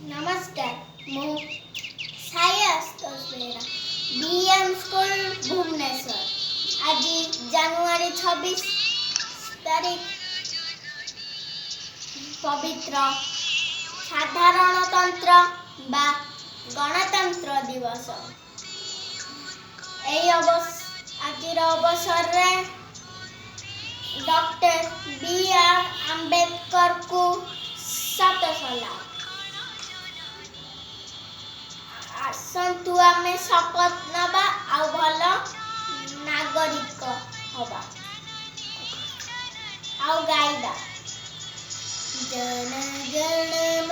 नमस्कार मु सायस तस्वेरा BM school Bhubaneswar आज जनवरी 26 तारीख पवित्र साधारणतंत्र बा गणतंत्र दिवस आज अवसर रे डॉक्टर बी आर आंबेडकर को शत सलाम। आसतु आमे शपथ नबा आ भल नागरिक हवा आ गाइबा जन गण